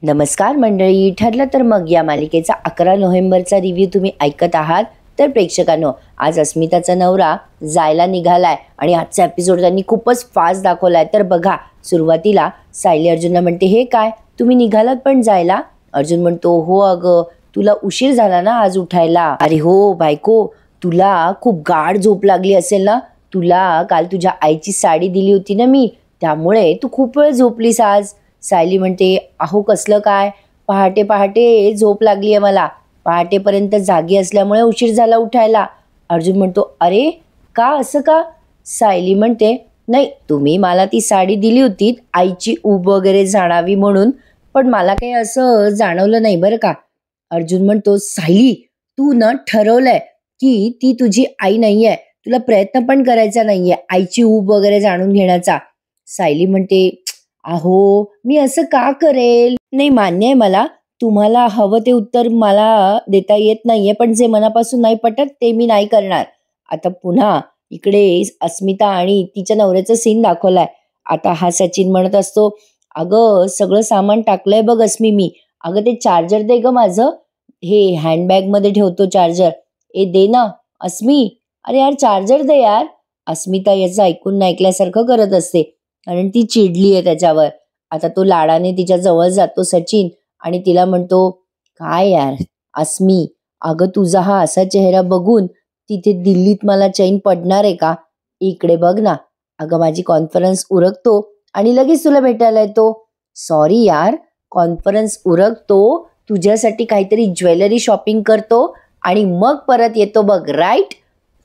नमस्कार मंडळी, ठरलं तर मग या मालिकेचा 11 नोव्हेंबरचा रिव्ह्यू तुम्ही ऐकत आहात. तर प्रेक्षकांनो, आज अस्मिताचा नवरा जायला निघालाय आणि आजचा एपिसोड त्यांनी खूपच फास्ट दाखवलाय. तर बघा, सुरुवातीला सायली अर्जुनला म्हणते, हे काय तुम्ही निघालात पण जायला? अर्जुन म्हणतो, हो अगं, तुला उशीर झाला ना आज उठायला. अरे हो बायको, तुला खूप गाढ झोप लागली असेल ना. तुला काल तुझ्या आईची साडी दिली होती ना मी, त्यामुळे तू खूप वेळ झोपलीस आज. सायली म्हणते, अहो कसलं काय, पहाटे पहाटे झोप लागली आहे मला, पहाटेपर्यंत जागी असल्यामुळे उशीर झाला उठायला. अर्जुन म्हणतो, अरे का, असं का? सायली म्हणते, नाही, तुम्ही मला ती साडी दिली होती आईची ऊब वगैरे जाणावी म्हणून, पण मला काही असं जाणवलं नाही बरं का. अर्जुन म्हणतो, सायली, तू न ठरवलंय की ती तुझी आई नाहीये, तुला प्रयत्न पण करायचा नाहीये आईची ऊब वगैरे जाणून घेण्याचा. सायली म्हणते, अहो मी असं का करेल? नाही, मान्य आहे मला, तुम्हाला हवं ते उत्तर मला देता येत नाहीये, पण जे मनापासून नाही पटत ते मी नाही करणार. आता पुन्हा इकडे अस्मिता आणि तिच्या नवऱ्याचं सीन दाखवलाय. आता हा सचिन म्हणत असतो, अगं सगळं सामान टाकलंय बघ अस्मी मी, अगं ते चार्जर दे ग माझं, हे हँडबॅग मध्ये ठेवतो चार्जर, ए दे ना अस्मी, अरे यार चार्जर दे यार. अस्मिता याचं ऐकून नाही ऐकल्यासारखं करत असते, कारण ती चिडली आहे त्याच्यावर. आता तो लाडाने तिच्या जवळ जातो सचिन आणि तिला म्हणतो, काय यार अस्मी, अगं तुझा हा असा चेहरा बघून तिथे दिल्लीत मला चैन पडणार आहे का? इकडे बघ ना, अगं माझी कॉन्फरन्स उरकतो आणि लगेच तुला भेटायला येतो. सॉरी यार, कॉन्फरन्स उरकतो, तुझ्यासाठी काहीतरी ज्वेलरी शॉपिंग करतो आणि मग परत येतो बघ, राईट?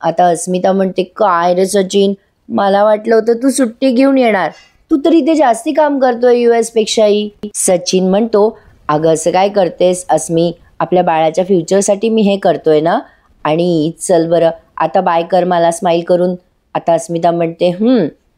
आता अस्मिता म्हणते, काय रे सचिन, मला वाटलं होतं तू सुट्टी घेऊन येणार, तू तर इथे जास्ती काम करतोय US पेक्षाही. सचिन म्हणतो, अगं असं काय करतेस अस्मी, आपल्या बाळाच्या फ्युचरसाठी मी हे करतोय ना, आणि चल बरं आता बाय कर मला स्माईल करून. आता अस्मिता म्हणते,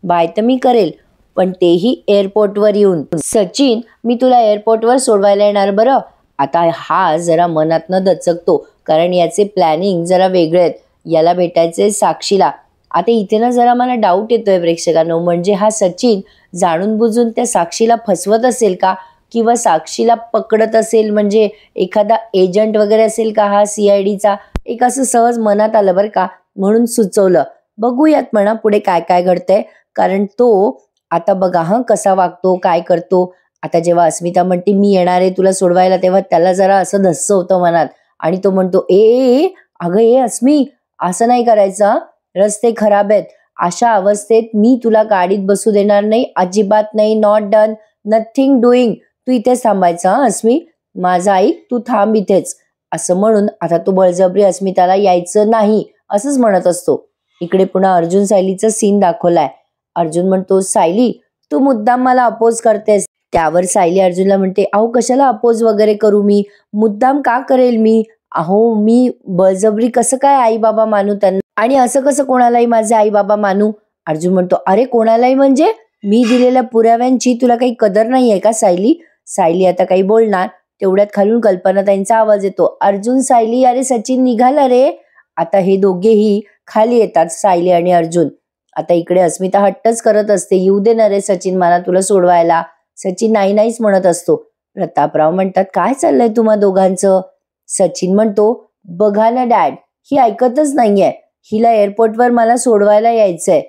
बाय तर मी करेल, पण तेही एअरपोर्टवर येऊन. सचिन, मी तुला एअरपोर्टवर सोडवायला येणार बरं. आता हा जरा मनातनं दचकतो, कारण याचे प्लॅनिंग जरा वेगळे आहेत. याला भेटायचे साक्षीला. आता इथे ना जरा मला डाऊट येतोय प्रेक्षकांनो, म्हणजे हा सचिन जाणून बुजून त्या साक्षीला फसवत असेल का, किंवा साक्षीला पकडत असेल, म्हणजे एखादा एजंट वगैरे असेल का हा CIDचा. एक असं सहज मनात आलं बरं का, म्हणून सुचवलं. बघूयात म्हणा पुढे काय काय घडतंय, कारण तो आता बघा कसा वागतो, काय करतो. आता जेव्हा अस्मिता म्हणते मी येणार आहे तुला सोडवायला, तेव्हा त्याला जरा असं धस्स होतं मनात आणि तो म्हणतो, ए अगं ए अस्मी, असं नाही करायचं, रस्ते खराब आहेत, अशा अवस्थेत मी तुला गाडीत बसू देणार नाही, अजिबात नाही, नॉट डन, नथिंग डुईंग, तू इथेच थांबायचं अस्मी, माझा आई तू थांब इथेच, असं म्हणून आता तो बळजबरी अस्मिताला यायचं नाही असंच म्हणत असतो. इकडे पुन्हा अर्जुन सायलीचं सीन दाखवलाय. अर्जुन म्हणतो, सायली तू मुद्दाम मला अपोज करतेस. त्यावर सायली अर्जुनला म्हणते, अहो कशाला अपोज वगैरे करू, मी मुद्दाम का करेल मी, अहो मी बळजबरी कसं काय आई बाबा मानू त्यांना, आणि असं कसं कोणालाही माझे आई बाबा मानू. अर्जुन म्हणतो, अरे कोणालाही म्हणजे, मी दिलेल्या पुराव्यांची तुला काही कदर नाहीये का सायली? सायली आता काही बोलणार, तेवढ्यात खालून कल्पनाताईंचा आवाज येतो, अर्जुन सायली, अरे सचिन निघाला रे. आता हे दोघेही खाली येतात, सायली आणि अर्जुन. आता इकडे अस्मिता हट्टच करत असते, येऊ दे ना रे सचिन मला तुला सोडवायला. सचिन नाही नाहीच म्हणत असतो. प्रतापराव म्हणतात, काय चाललंय तुम्हा दोघांचं? सचिन म्हणतो, बघा ना डॅड, ही ऐकतच नाहीये, हिला एअरपोर्टवर मला सोडवायला यायचंय.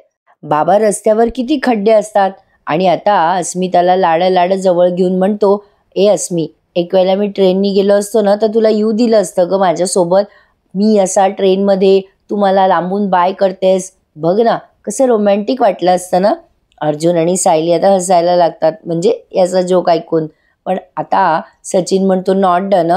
बाबा रस्त्यावर किती खड्डे असतात. आणि आता अस्मिताला लाड जवळ घेऊन म्हणतो, ए अस्मी, एक वेळेला मी ट्रेननी गेलो असतो ना तर तुला येऊ दिलं असतं ग माझ्यासोबत. मी असा ट्रेनमध्ये तू मला लांबून बाय करतेस, बघ ना कसं रोमॅन्टिक वाटलं असतं ना. अर्जुन आणि सायली आता हसायला लागतात, म्हणजे याचा जोक ऐकून. पण आता सचिन म्हणतो, नॉट डन.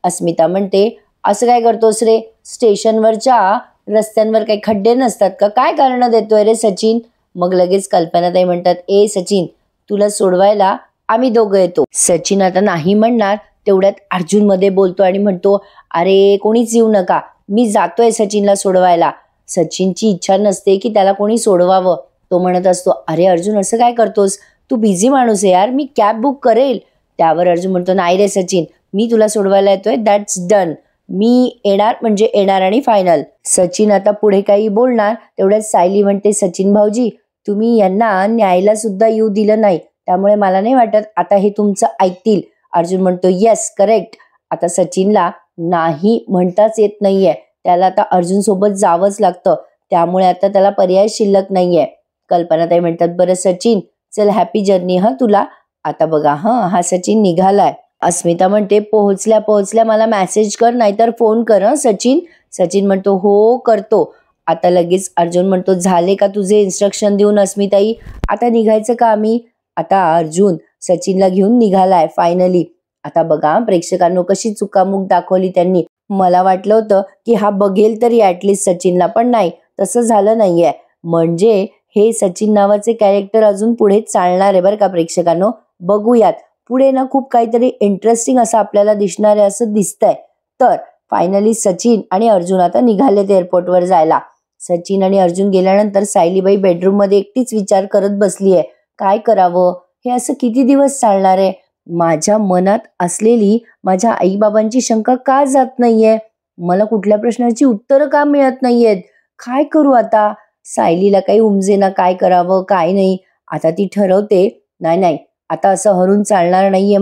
अस्मिता म्हणते, असं काय करतोस रे, स्टेशनवरच्या रस्त्यांवर काही खड्डे नसतात का, काय कारण देतोय रे सचिन? मग लगेच कल्पनाताई म्हणतात, ए सचिन, तुला सोडवायला आम्ही दोघं येतो. सचिन आता नाही म्हणणार, तेवढ्यात अर्जुन मध्ये बोलतो आणि म्हणतो, अरे कोणीच येऊ नका, मी जातोय सचिनला सोडवायला. सचिनची इच्छा नसते की त्याला कोणी सोडवावं. तो म्हणत असतो, अरे अर्जुन असं काय करतोस, तू बिझी माणूस आहे यार, मी कॅब बुक करेल. त्यावर अर्जुन म्हणतो, नाही रे सचिन, मी तुला सोडवायला येतोय, दॅट्स डन, मी येणार म्हणजे येणार आणि फायनल. सचिन आता पुढे काही बोलणार, तेवढ्यात सायली म्हणते, सचिन भाऊजी, तुम्ही यांना न्यायला सुद्धा येऊ दिलं नाही, त्यामुळे मला नाही वाटत आता हे तुमचं ऐकतील. अर्जुन म्हणतो येस करेक्ट. आता सचिनला नाही म्हणताच येत नाहीये, त्याला आता अर्जुन सोबत जावंच लागतं, त्यामुळे आता त्याला पर्याय शिल्लक नाहीये. कल्पनाताई म्हणतात बरं सचिन चल हॅपी जर्नी हा तुला. आता बघा हा सचिन निघालाय. अस्मिता म्हणते पोहोचल्या पोहोचल्या मला मेसेज कर नाहीतर फोन कर सचिन. सचिन म्हणतो हो करतो. आता लगेच अर्जुन म्हणतो झाले का तुझे इन्स्ट्रक्शन देऊन अस्मिताई, आता निघायचं का आम्ही. आता अर्जुन सचिनला घेऊन निघालाय फायनली. आता बघा प्रेक्षकांनो कशी चुकामुक दाखवली त्यांनी. मला वाटलं होतं की हा बघेल तरी ऍटलिस्ट सचिनला, पण नाही तसं झालं नाहीये. म्हणजे हे सचिन नावाचे कॅरेक्टर अजून पुढे चालणार आहे बरं का प्रेक्षकांनो. बघूयात पुढे ना खूप काहीतरी इंटरेस्टिंग असं आपल्याला दिसणार आहे असं दिसतंय. तर फायनली सचिन आणि अर्जुन आता निघालेत एअरपोर्टवर जायला. सचिन आणि अर्जुन गेल्यानंतर सायलीबाई बेडरूम मध्ये एकटीच विचार करत बसलीये, काय करावं, हे असं किती दिवस चालणार आहे. माझ्या मनात असलेली माझ्या आईबाबांची शंका का जात नाहीये, मला कुठल्या प्रश्नाची उत्तरं का मिळत नाहीयेत, काय करू आता. सायलीला काही उमजेना काय करावं काय नाही. आता ती ठरवते नाही आता असं हरून चालणार नाहीये,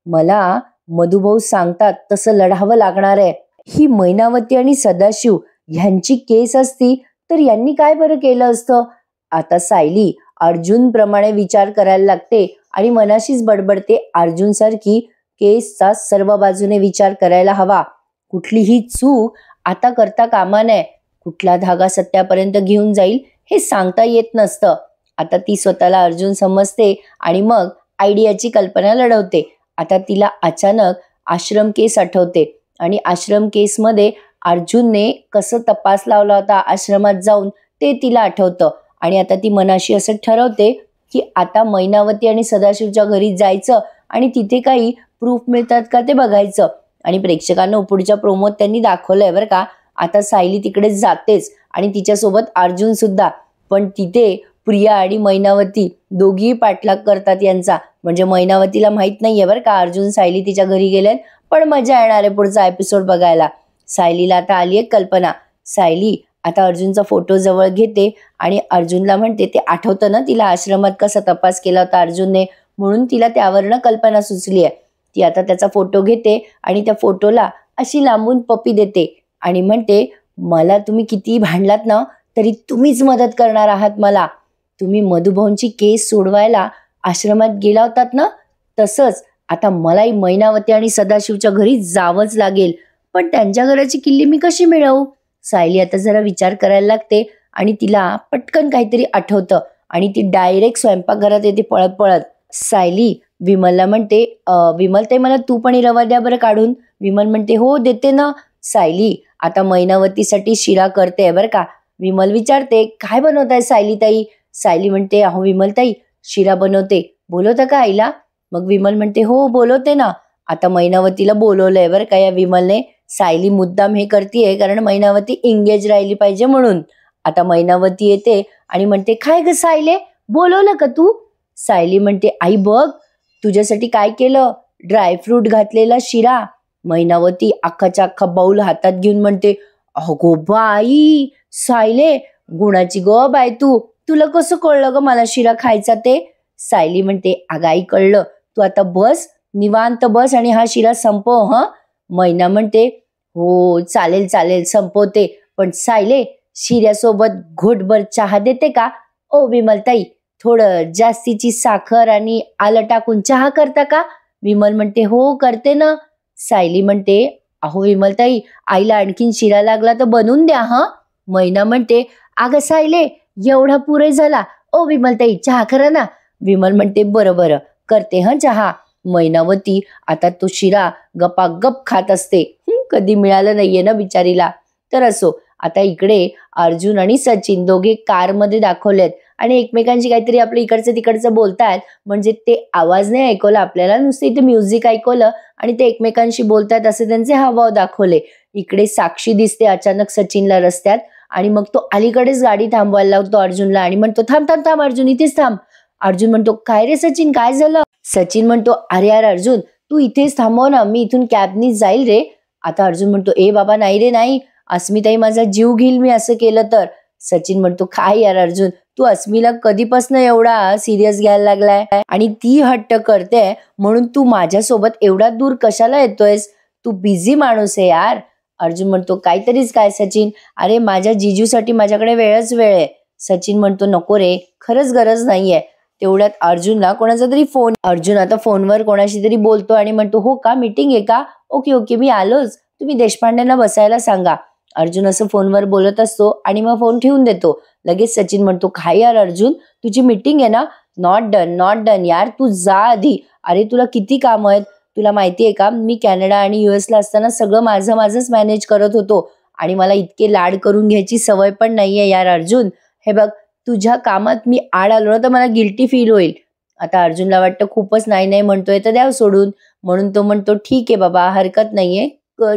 मला मधुभाऊ सांगतात तसं लढावं लागणार आहे. ही मैनावती आणि सदाशिव ह्यांची केस असती तर यांनी काय बरं केलं असतं. आता सायली अर्जुन प्रमाणे विचार करायला लागते आणि मनाशीच बडबडते अर्जुन सारखी केसचा सर्व बाजूने विचार करायला हवा. कुठलीही चूक आता करता कामा नये. कुठला धागा सत्यापर्यंत घेऊन जाईल हे सांगता येत नसतं. आता ती स्वतःला अर्जुन समजते आणि मग आयडियाची कल्पना लढवते. आता तिला अचानक आश्रम केस आठवते आणि आश्रम केसमध्ये अर्जुनने कसं तपास लावला होता आश्रमात जाऊन ते तिला आठवतं. आणि आता ती मनाशी असं ठरवते की आता मैनावती आणि सदाशिवच्या घरी जायचं आणि तिथे काही प्रूफ मिळतात का ते बघायचं. आणि प्रेक्षकांना पुढच्या प्रोमोत त्यांनी दाखवलंय बरं का. आता सायली तिकडे जातेच आणि तिच्यासोबत अर्जुन सुद्धा. पण तिथे प्रिया आणि मैनावती दोघीही पाठलाग करतात यांचा. म्हणजे मैनावतीला माहित नाहीये बरं का अर्जुन सायली तिच्या घरी गेलेत, पण मजा येणार आहे पुढचा एपिसोड बघायला. सायलीला आता आली एक कल्पना. सायली आता अर्जुनचा फोटो जवळ घेते आणि अर्जुनला म्हणते ते आठवतं ना तिला आश्रमात कसा तपास केला होता अर्जुनने, म्हणून तिला त्यावरनं कल्पना सुचली आहे. ती आता त्याचा फोटो घेते आणि त्या फोटोला अशी लांबून पप्पी देते आणि म्हणते मला तुम्ही कितीही भांडलात ना तरी तुम्हीच मदत करणार आहात मला. तुम्ही मधुभाऊंची केस सोडवायला आश्रमात गेला होतात ना, तसंच आता मलाही मैनावती आणि सदाशिवच्या घरी जावंच लागेल. पण त्यांच्या घराची किल्ली मी कशी मिळवू. सायली आता जरा विचार करायला लागते आणि तिला पटकन काहीतरी आठवतं आणि ती डायरेक्ट स्वयंपाकघरात येते पळत पळत. सायली विमलला म्हणते विमल ते मला तूप आणि रवा द्या बरं काढून. विमल म्हणते हो देते ना. सायली आता मैनावतीसाठी शिरा करते बरं का. विमल विचारते काय बनवताय सायली ताई. सायली म्हणते अहो विमल ताई शिरा बनवते, बोलवता का आईला. मग विमल म्हणते हो बोलवते ना. आता मैनावतीला बोलवलंय बरं का या विमलने. सायली मुद्दाम हे करतीये कारण मैनावती एंगेज राहिली पाहिजे म्हणून. आता मैनावती येते आणि म्हणते काय ग सायले बोलवलं का तू. सायली म्हणते आई बघ तुझ्यासाठी काय केलं, ड्रायफ्रूट घातलेला शिरा. मैनावती अख्खाच्या अख्खा बाऊल हातात घेऊन म्हणते अगो बाई सायले गुणाची ग बाय तुला कसं कळलं ग मला शिरा खायचा ते. सायली म्हणते अगाई कळलं, तू आता बस निवांत बस आणि हा शिरा संपव हा. मैना म्हणते हो चालेल चालेल संपवते, पण सायले शिऱ्यासोबत घोटभर चहा देते का. ओ विमल ताई थोडं जास्तीची साखर आणि आलं टाकून चहा करता का. विमल म्हणते हो करते ना. सायली म्हणते अहो विमल ताई आईला आणखीन शिरा लागला तर बनवून द्या हा. मैना म्हणते अगं सायले एवढा पुरे झाला. ओ विमल ताई चहा करा ना. विमल म्हणते बरं बरं करते हा चहा. मैनावती आता तो शिरा गपागप खात असते. कधी मिळालं नाहीये ना बिचारीला. तर असो आता इकडे अर्जुन आणि सचिन दोघे कारमध्ये दाखवलेत आणि एकमेकांशी काहीतरी आपलं इकडचं तिकडचं बोलतायत. म्हणजे ते आवाज नाही ऐकवला आपल्याला, नुसतं इथे म्युझिक ऐकवलं आणि ते एकमेकांशी बोलतायत असे त्यांचे हावभाव दाखवले. इकडे साक्षी दिसते अचानक सचिनला रस्त्यात आणि मग तो अलीकडेच गाडी थांबवायला लावतो अर्जुनला आणि म्हणतो थांब थांब थांब अर्जुन इथेच थांब. अर्जुन म्हणतो काय रे सचिन काय झालं. सचिन म्हणतो अरे यार अर्जुन तू इथेच थांबव ना, मी इथून कॅबनीच जाईल रे. आता अर्जुन म्हणतो ए बाबा नाही रे नाही, अस्मिताई माझा जीव घेईल मी असं केलं तर. सचिन म्हणतो काय यार अर्जुन तू अस्मीला कधीपासून एवढा सिरियस घ्यायला लागलाय आणि ती हट्ट करते म्हणून तू माझ्यासोबत एवढा दूर कशाला येतोयस? तू बिझी माणूस आहे यार. अर्जुन म्हणतो काहीतरीच काय सचिन, अरे माझ्या जीजूसाठी माझ्याकडे वेळच वेळ आहे. सचिन म्हणतो नको रे, खरंच गरज नाहीये. तेवढ्यात अर्जुनला कोणाचा तरी फोन, अर्जुन आता फोनवर कोणाशी तरी बोलतो आणि म्हणतो हो का, मीटिंग आहे का? ओके ओके मी आलोच, तुम्ही देशपांडेंना बसायला सांगा. अर्जुन असं फोनवर बोलत असतो आणि मग फोन ठेवून देतो. लगेच सचिन म्हणतो काय यार अर्जुन, तुझी मीटिंग आहे ना? नॉट डन यार, तू जा आधी. अरे तुला किती काम आहेत, तुला माहितीये का मी कॅनडा आणि US ला असताना सगळं माझंच मॅनेज करत होतो आणि मला इतके लाड करून घ्यायची सवय पण नाहीये यार अर्जुन. हे बघ, तुझ्या कामात मी आड आलो ना तर मला गिल्टी फील होईल. आता अर्जुनला वाटतं खूपच नाही म्हणतोय तर द्याव सोडून, म्हणून तो म्हणतो ठीक आहे बाबा, हरकत नाहीये,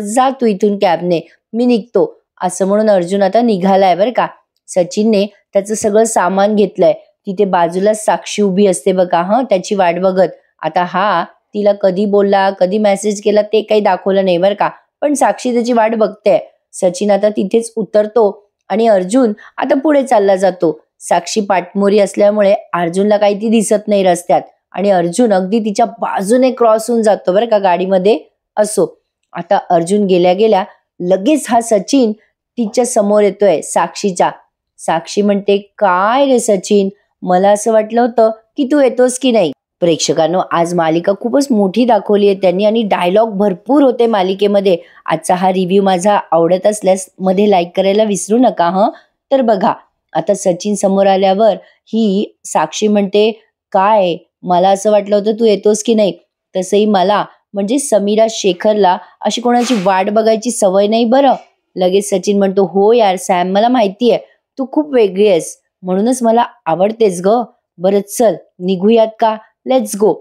जा तू इथून कॅबने, मी निघतो. असं म्हणून अर्जुन आता निघालाय बरं का. सचिनने त्याचं सगळं सामान घेतलंय. तिथे बाजूला साक्षी उभी असते बघा, त्याची वाट बघत. आता हा तिला कधी बोलला, कधी मेसेज केला ते काही दाखवलं नाही बरं का, पण साक्षी त्याची वाट बघते. सचिन आता तिथेच उतरतो आणि अर्जुन आता पुढे चालला जातो. साक्षी पाठमोरी असल्यामुळे अर्जुनला काही ती दिसत नाही रस्त्यात आणि अर्जुन अगदी तिच्या बाजूने क्रॉस होऊन जातो बरं का गाडीमध्ये. असो, आता अर्जुन गेल्या गेल्या लगेच हा सचिन तिच्या समोर येतोय साक्षीच्या. साक्षी म्हणते काय रे सचिन, मला असं वाटलं होतं की तू येतोस की नाही. प्रेक्षकांनो, आज मालिका खूपच मोठी दाखवली आहे त्यांनी आणि डायलॉग भरपूर होते मालिकेमध्ये. आजचा हा रिव्ह्यू माझा आवडत असल्यास मध्ये लाईक करायला विसरू नका. तर बघा, आता सचिन समोर आल्यावर ही साक्षी म्हणते काय, मला असं वाटलं होतं तू येतोस की नाही. तसंही मला म्हणजे समीरा शेखरला अशी कोणाची वाट बघायची सवय नाही बरं. लगेच सचिन म्हणतो हो यार सॅम, मला माहितीये तू खूप वेगळी आहेस, म्हणूनच मला आवडतेस ग. बरं चल निघूयात का, लेट्स गो.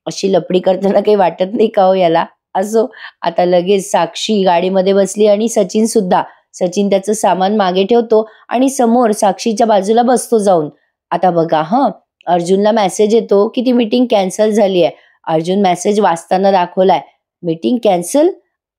अशी लपडी करताना काही वाटत नाही का हो याला. असो, आता लगेच साक्षी गाडीमध्ये बसली आणि सचिन सुद्धा. सचिन त्याचं सामान मागे ठेवतो आणि समोर साक्षीच्या बाजूला बसतो जाऊन. आता बघा अर्जुनला मेसेज येतो की ती मीटिंग कॅन्सल झाली आहे. अर्जुन मेसेज वाचताना दाखवलाय मीटिंग कॅन्सल.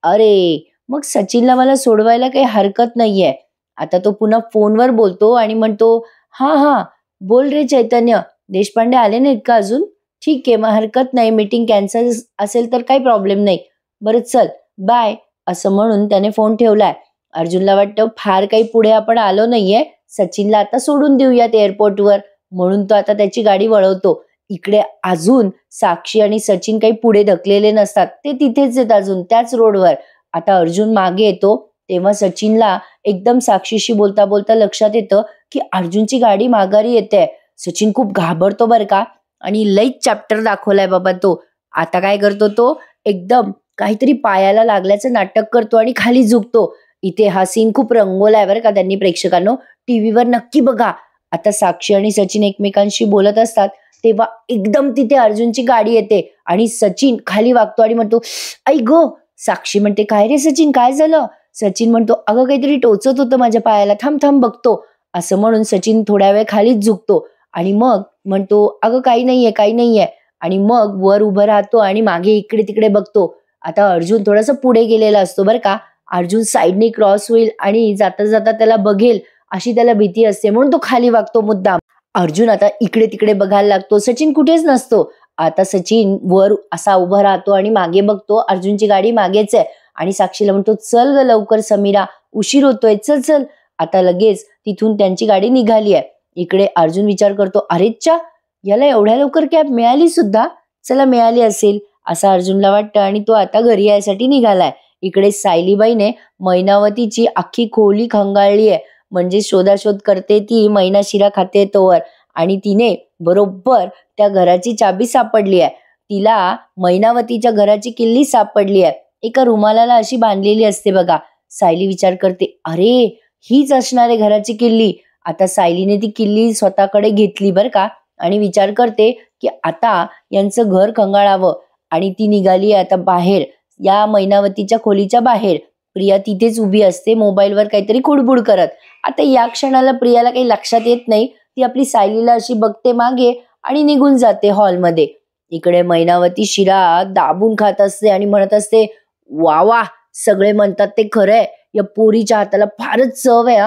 अरे मग सचिनला मला सोडवायला काही हरकत नाहीये. आता तो पुन्हा फोनवर बोलतो आणि म्हणतो हा बोल रे चैतन्य, देशपांडे आले नाहीत का अजून? ठीक आहे, मग हरकत नाही, मीटिंग कॅन्सल असेल तर काही प्रॉब्लेम नाही, बरं चल बाय. असं म्हणून त्याने फोन ठेवलाय. अर्जुनला वाटतं फार काही पुढे आपण आलो नाहीये, सचिनला आता सोडून देऊयात एअरपोर्टवर, म्हणून तो आता त्याची गाडी वळवतो. इकडे अजून साक्षी आणि सचिन काही पुढे ढकलेले नसतात, ते तिथेच आहेत अजून त्याच रोडवर. आता अर्जुन मागे येतो तेव्हा सचिनला एकदम साक्षीशी बोलता बोलता लक्षात येतं की अर्जुनची गाडी माघारी येते. सचिन खूप घाबरतो बरं का आणि लईच चॅप्टर दाखवलाय बाबा तो. आता काय करतो तो, एकदम काहीतरी पायाला लागल्याचं नाटक करतो आणि खाली झुकतो. इथे हा सीन खूप रंगवलाय बरं का त्यांनी प्रेक्षकांनो, टीव्हीवर नक्की बघा. आता साक्षी आणि सचिन एकमेकांशी बोलत असतात तेव्हा एकदम तिथे अर्जुनची गाडी येते आणि सचिन खाली वागतो आणि म्हणतो आई गो. साक्षी म्हणते काय रे सचिन, काय झालं? सचिन म्हणतो अगं काहीतरी टोचत होतं माझ्या पायाला, थांब बघतो. असं म्हणून सचिन थोड्या वेळ खालीच झुकतो आणि मग म्हणतो अगं काही नाहीये आणि मग वर उभं राहतो आणि मागे इकडे तिकडे बघतो. आता अर्जुन थोडासा पुढे गेलेला असतो बरं का. अर्जुन साईडने क्रॉस होईल आणि जाता जाता त्याला बघेल अशी त्याला भीती असते, म्हणून तो खाली वागतो मुद्दाम. अर्जुन आता इकडे तिकडे बघायला लागतो, सचिन कुठेच नसतो. आता सचिन वर असा उभा राहतो आणि मागे बघतो, अर्जुनची गाडी मागेच आहे आणि साक्षीला म्हणतो चल ग लवकर समीरा, उशीर होतोय, चल. आता लगेच तिथून त्यांची गाडी निघाली आहे. इकडे अर्जुन विचार करतो अरेच्चा, याला एवढ्या लवकर कॅब मिळाली सुद्धा, चला मिळाली असेल असं अर्जुनला वाटतं आणि तो आता घरी यायसाठी निघालाय. इकडे सायलीबाईने मैनावतीची अख्खी खोली खंगाळली आहे, म्हणजे शोधाशोध करते ती, मैना शिरा खाते तोवर, आणि तिने बरोबर त्या घराची चाबी सापडली आहे. तिला मैनावतीच्या घराची किल्ली सापडली आहे, एका रुमालाला अशी बांधलेली असते बघा. सायली विचार करते अरे हीच असणार आहे घराची किल्ली. आता सायलीने ती किल्ली स्वतःकडे घेतली बरं का आणि विचार करते की आता यांचं घर खंगाळावं आणि ती निघाली आता बाहेर, या मैनावतीच्या खोलीच्या बाहेर. प्रिया तिथेच उभी असते मोबाईलवर काहीतरी खुडबुड करत. आता या क्षणाला प्रियाला काही लक्षात येत नाही, ती आपली सायलीला अशी बघते मागे आणि निघून जाते हॉलमध्ये. इकडे मैनावती शिरा दाबून खात असते आणि म्हणत असते वा, सगळे म्हणतात ते खरंय, या पोरीच्या हाताला फारच चव आहे.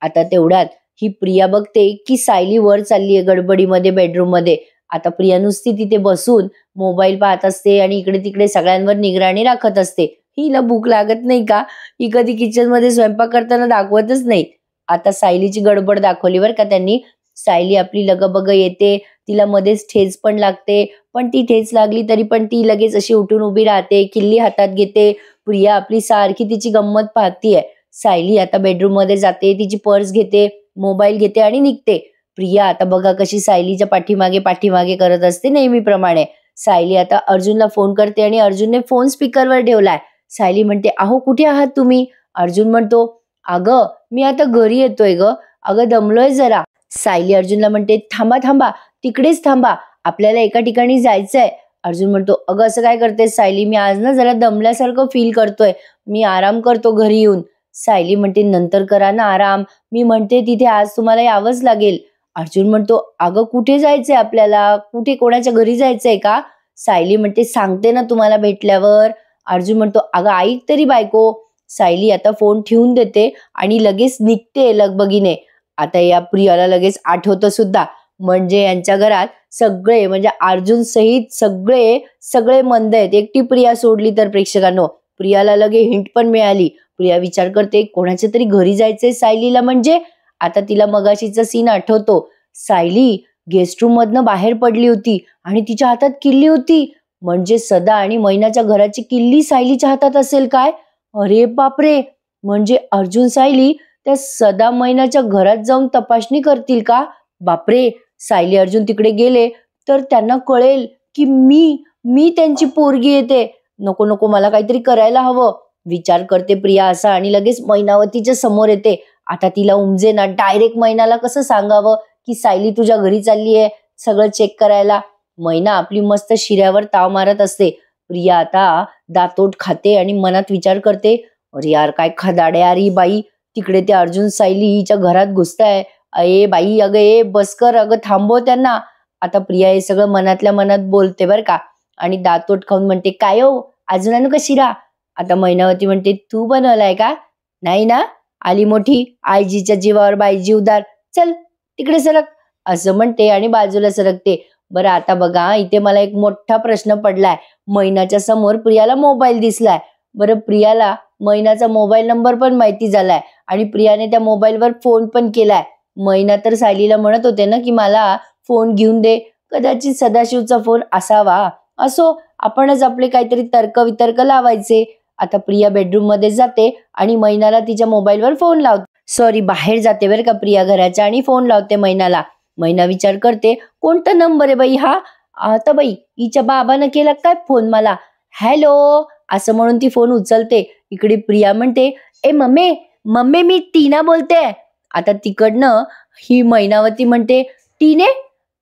आता तेवढ्यात ही प्रिया बघते की सायली वर चालली आहे गडबडीमध्ये बेडरूम मध्ये. आता प्रिया नुसती तिथे बसून मोबाईल पाहत असते आणि इकडे तिकडे सगळ्यांवर निगराणी राखत असते. हिला भूक लागत नाही का? ही कधी किचन मध्ये स्वयंपाक करताना दाखवतच नाही. आता सायलीची गडबड दाखवली बरं का त्यांनी. सायली आपली लगबग येते, तिला मध्येच ठेच पण लागते, पण ती ठेच लागली तरी पण ती लगेच अशी उठून उभी राहते, किल्ली हातात घेते. प्रिया आपली सारखी तिची गंमत पाहतीये. सायली आता बेडरूम मध्ये जाते, तिची पर्स घेते, मोबाईल घेते आणि निघते. प्रिया आता बघा कशी सायलीच्या पाठीमागे पाठीमागे करत असते नेहमीप्रमाणे. सायली आता अर्जुनला फोन करते आणि अर्जुनने फोन स्पीकरवर ठेवलाय. सायली म्हणते, अहो कुठे आहात तुम्ही? अर्जुन म्हणतो, अगं मी आता घरी येतोय ग, अगं दमलोय जरा. सायली अर्जुनला म्हणते, थांबा थांबा, तिकडेच थांबा, आपल्याला एका ठिकाणी जायचंय. अर्जुन म्हणतो, अगं असं काय करतेस सायली, मी आज ना जरा दमल्यासारखं फील करतोय, मी आराम करतो घरी येऊन. सायली म्हणते, नंतर करा ना आराम, मी म्हणते तिथे आज तुम्हाला यावंच लागेल. अर्जुन म्हणतो, अगं कुठे जायचंय आपल्याला, कुठे कोणाच्या घरी जायचंय का? सायली म्हणते, सांगते ना तुम्हाला भेटल्यावर. अर्जुन म्हणतो, अगं ऐक तरी बायको. सायली आता फोन ठेवून देते आणि लगेच निघते लगबगीने. आता या प्रियाला लगेच आठवतं सुद्धा, म्हणजे यांच्या घरात सगळे म्हणजे अर्जुन सहित सगळे सगळे मंद आहेत, एकटी प्रिया सोडली तर. प्रेक्षकांनो, प्रियाला लगे हिंट पण मिळाली. प्रिया विचार करते, कोणाच्या तरी घरी जायचंय सायलीला म्हणजे. आता तिला मगाशीचा सीन आठवतो. सायली गेस्ट रूम मधनं बाहेर पडली होती आणि तिच्या हातात किल्ली होती. म्हणजे सदा आणि मैनाच्या घराची किल्ली सायलीच्या हातात असेल काय? अरे बापरे, म्हणजे अर्जुन सायली त्या सदा मैनाच्या घरात जाऊन तपासणी करतील का? बापरे, सायली अर्जुन तिकडे गेले तर त्यांना कळेल की मी त्यांची पोरगी येते. नको नको, मला काहीतरी करायला हवं, विचार करते प्रिया असा आणि लगेच मैनावतीच्या समोर येते. आता तिला उमजे ना, डायरेक्ट मैनाला कसं सांगावं की सायली तुझ्या घरी चालली आहे सगळं चेक करायला. मैना आपली मस्त शिऱ्यावर ताव मारत असते. प्रिया आता दातोट खाते आणि मनात विचार करते, अरे यार काय खदाडे यार ही बाई, तिकडे ते अर्जुन सायली हिच्या घरात घुसताय. अये बाई, अगं ए बस कर, अगं थांबव त्यांना. आता प्रिया हे सगळं मनातल्या मनात बोलते बर का आणि दातोट खाऊन म्हणते, काय हो अजून आणू का शिरा? आता मैनावती म्हणते, तू बनवलाय का? नाही ना, आली मोठी आईजीच्या जीवावर बाईजी उदार, चल तिकडे सरक, असं म्हणते आणि बाजूला सरकते. बरं आता बघा, इथे मला एक मोठा प्रश्न पडलाय. मैनाच्या समोर प्रियाला मोबाईल दिसलाय. बरं, प्रियाला मैनाचा मोबाईल नंबर पण माहिती झालाय आणि प्रियाने त्या मोबाईलवर फोन पण केलाय. मैना तर सायलीला म्हणत होते ना की मला फोन घेऊन दे, कदाचित सदाशिवचा फोन असावा. असो, आपणच आपले काहीतरी तर्क वितर्क लावायचे. आता प्रिया बेडरूम मध्ये जाते आणि मैनाला तिच्या मोबाईलवर फोन लावते. सॉरी, बाहेर जाते बरं का प्रिया घराच्या आणि फोन लावते मैनाला. मैना विचार करते, कोणता नंबर आहे बाई हा? आता बाई हिच्या बाबानं केला काय फोन मला? हॅलो असं म्हणून ती फोन उचलते. इकडे प्रिया म्हणते, ए मम्मी मम्मी, मी टीना बोलते. आता तिकडनं ही मैनावती म्हणते, टीने,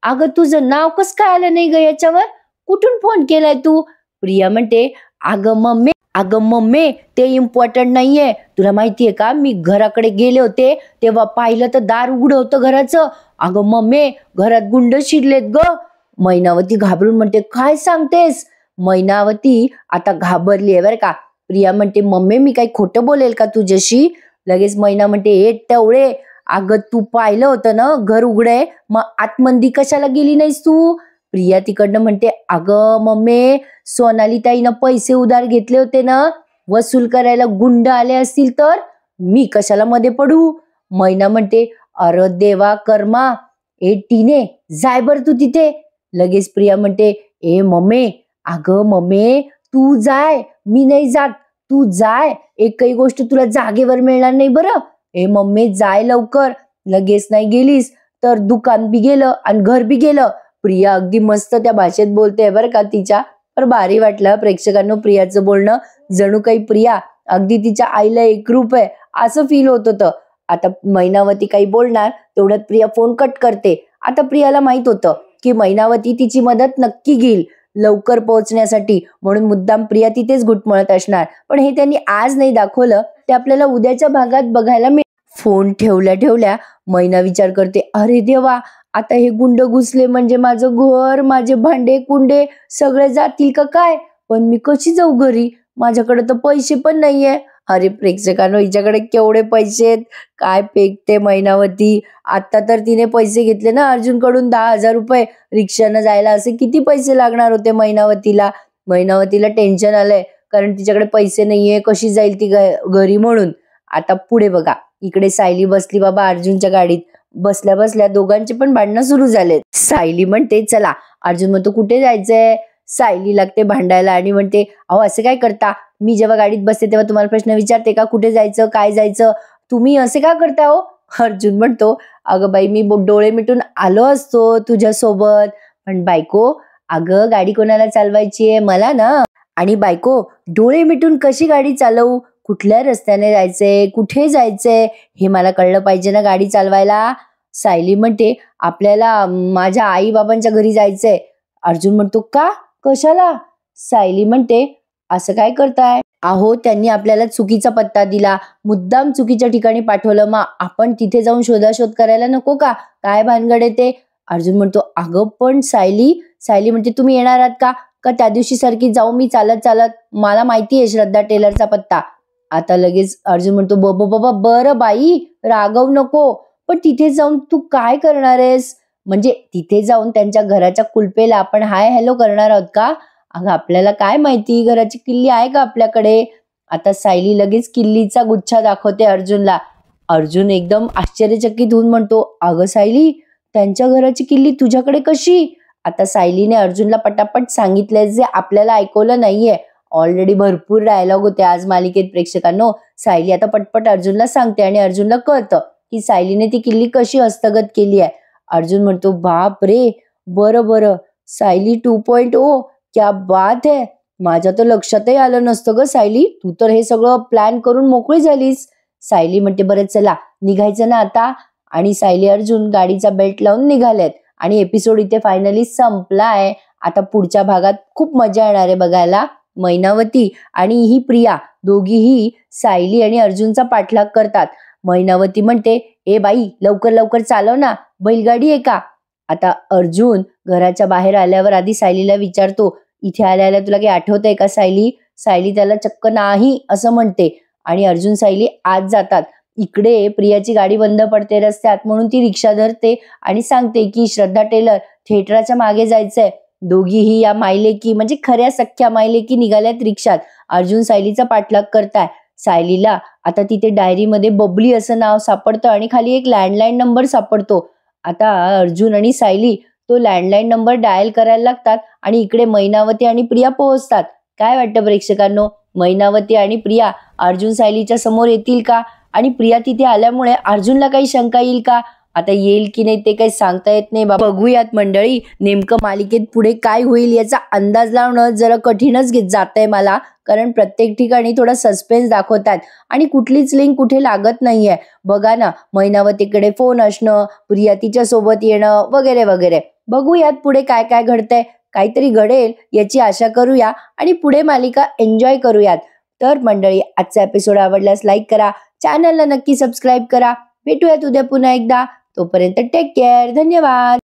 अगं तुझं नाव कसं काय आलं नाही ग याच्यावर, कुठून फोन केलाय तू? प्रिया म्हणते, अगं मम्मी ते इम्पॉर्टंट नाहीये, तुला माहितीये का, मी घराकडे गेले होते तेव्हा पाहिलं तर दार उघडं होतं घराचं. अगं मम्मी, घरात गुंड शिरलेत ग. मैनावती घाबरून म्हणते, काय सांगतेस? मैनावती आता घाबरली आहे बरं का. प्रिया म्हणते, मम्मी मी काही खोटं बोलेल का तुझ्याशी? लगेच मैना म्हणते, हे टवळे, अगं तू पाहिलं होतं ना घर उघडे, मग आतमंदी कशाला गेली नाहीस तू? प्रिया तिकडनं म्हणते, अगं मम्मी, सोनाली ताईनं पैसे उधार घेतले होते ना, वसूल करायला गुंड आले असतील तर मी कशाला मध्ये पडू? मैना म्हणते, अरे देवा कर्मा, ए टीने जाय बर तू तिथे. लगेच प्रिया म्हणते, ए मम्मी, अगं मम्मी तू जाय, मी नाही जात, तू जाय, एकही गोष्ट तुला जागेवर मिळणार नाही बरं. ए मम्मी जाय लवकर, लगेच नाही गेलीस तर दुकान बी गेलं आणि घर बी गेलं. प्रिया अगदी मस्त त्या भाषेत बोलते बरं का तिच्या, पर भारी वाटलं प्रेक्षकांनो प्रियाचं बोलणं. जणू काही प्रिया अगदी तिच्या आईला एकरूप आहे असं फील होत होतं. आता मैनावती काही बोलणार तेवढ्यात प्रिया फोन कट करते. आता प्रियाला माहित होतं की मैनावती तिची मदत नक्की घेईल लवकर पोहोचण्यासाठी, म्हणून मुद्दाम प्रिया तिथेच घुटमळत असणार. पण हे त्यांनी आज नाही दाखवलं, ते आपल्याला उद्याच्या भागात बघायला मिळेल. फोन ठेवल्या ठेवल्या मैना विचार करते, अरे देवा, आता हे गुंड घुसले म्हणजे माझं घर, माझे भांडे कुंडे सगळे जातील का काय? पण मी कशी जाऊ घरी? माझ्याकडे तर पैसे पण नाहीये अरे प्रेक्षकांनो, हिच्याकडे केवढे पैसे आहेत, काय फेकते मैनावती. आता तर तिने पैसे घेतले ना अर्जुनकडून 10,000 रुपये रिक्षानं जायला. असे किती पैसे लागणार होते मैनावतीला. मैनावतीला टेन्शन आलंय, कारण तिच्याकडे पैसे नाहीये, कशी जाईल ती घरी म्हणून. आता पुढे बघा, इकडे सायली बसली बाबा अर्जुनच्या गाडीत. बसल्या बसल्या दोघांचे पण भांडणं सुरू झालेत. सायली म्हणते चला, अर्जुन म्हणतो कुठे जायचंय. सायली लागते भांडायला आणि म्हणते अहो असं काय करता, मी जेव्हा गाडीत बसते तेव्हा तुम्हाला प्रश्न विचारते का कुठे जायचं काय जायचं, तुम्ही असे का करता हो. अर्जुन म्हणतो अगं बाई, मी डोळे मिटून आलो असतो तुझ्यासोबत, पण बायको अगं गाडी कोणाला चालवायची आहे, मला ना. आणि बायको डोळे मिटून कशी गाडी चालवू, कुठल्या रस्त्याने जायचंय कुठे जायचंय हे मला कळलं पाहिजे ना गाडी चालवायला. सायली म्हणते आपल्याला माझ्या आई बाबांच्या घरी जायचंय. अर्जुन म्हणतो का, कशाला. सायली म्हणते असं काय करताय, अहो त्यांनी आपल्याला चुकीचा पत्ता दिला, मुद्दाम चुकीच्या ठिकाणी पाठवलं, मग आपण तिथे जाऊन शोधाशोध करायला नको का, काय भानगड आहे ते. अर्जुन म्हणतो अगं पण सायली म्हणते तुम्ही येणार आहात का त्या दिवशी सारखी जाऊ मी चालत चालत, मला माहिती आहे श्रद्धा टेलरचा पत्ता. आता लगेच अर्जुन म्हणतो बाबा बरं बाई रागव नको, पण तिथे जाऊन तू काय करणार आहेस, म्हणजे तिथे जाऊन त्यांच्या घराच्या कुलपेला आपण हाय हॅलो करणार आहोत का. अगं आपल्याला काय माहिती घराची किल्ली आहे का आपल्याकडे. आता सायली लगेच किल्लीचा गुच्छा दाखवते अर्जुनला. अर्जुन एकदम आश्चर्यचकित होऊन म्हणतो अगं सायली, त्यांच्या घराची किल्ली तुझ्याकडे कशी. आता सायलीने अर्जुनला पटापट सांगितलंय जे आपल्याला ऐकवलं नाहीये. ऑलरेडी भरपूर डायलॉग होते आज मालिकेत प्रेक्षकांनो. सायली आता पटपट अर्जुनला सांगते आणि अर्जुनला कळतं की सायलीने ती किल्ली कशी हस्तगत केली आहे. अर्जुन म्हणतो बाप रे, बरं सायली 2.0, क्या बात है, माझ्या तर लक्षातही आलं नसतं ग सायली, तू तर हे सगळं प्लॅन करून मोकळी झालीस. सायली म्हणते बरं चला निघायचं ना आता. आणि सायली अर्जुन गाडीचा बेल्ट लावून निघालेत आणि एपिसोड इथे फायनली संपलाय. आता पुढच्या भागात खूप मजा येणार आहे बघायला. मैनावती आणि ही प्रिया दोघीही सायली आणि अर्जुनचा पाठलाग करतात. मैनावती म्हणते ए बाई लवकर चालव ना, बैलगाडी आहे का. आता अर्जुन घराच्या बाहेर आल्यावर आधी सायलीला विचारतो इथे आल्याला तुला काही आठवतंय का सायली. सायली त्याला चक्क नाही असं म्हणते आणि अर्जुन सायली आत जातात. इकडे प्रियाची गाडी बंद पडते रस्त्यात, म्हणून ती रिक्षा धरते आणि सांगते की श्रद्धा टेलर थिएटरच्या मागे जायचंय. दोघीही या मायलेकी म्हणजे खऱ्या सख्या मायलेकी निघाल्यात रिक्षात. अर्जुन सायलीचा पाठलाग करताय. सायलीला आता तिथे डायरीमध्ये बबली असं नाव सापडतं आणि खाली एक लँडलाईन नंबर सापडतो. आता अर्जुन आणि सायली तो लँडलाईन नंबर डायल करायला लागतात आणि इकडे मैनावती आणि प्रिया पोहोचतात. काय वाटतं प्रेक्षकांनो, मैनावती आणि प्रिया अर्जुन सायलीच्या समोर येतील का, आणि प्रिया तिथे आल्यामुळे अर्जुनला काही शंका येईल का. आता येईल की नाही ते काही सांगता येत नाही बाबा. बघूयात मंडळी, नेमकं मालिकेत पुढे काय होईल याचा अंदाज लावणं जरा कठीणच जातंय मला, कारण प्रत्येक ठिकाणी थोडा सस्पेन्स दाखवतात आणि कुठलीच लिंक कुठे लागत नाहीये. बघा ना, मैनावतीकडे फोन असणं, प्रिया तिच्या सोबत येणं वगैरे वगैरे. बघूयात पुढे काय काय घडतंय. काहीतरी घडेल याची आशा करूया आणि पुढे मालिका एन्जॉय करूयात. तर मंडळी, आजचा एपिसोड आवडल्यास लाईक करा, चॅनलला नक्की सबस्क्राईब करा. भेटूयात उद्या पुन्हा एकदा. तोपर्यंत टेक केअर, धन्यवाद.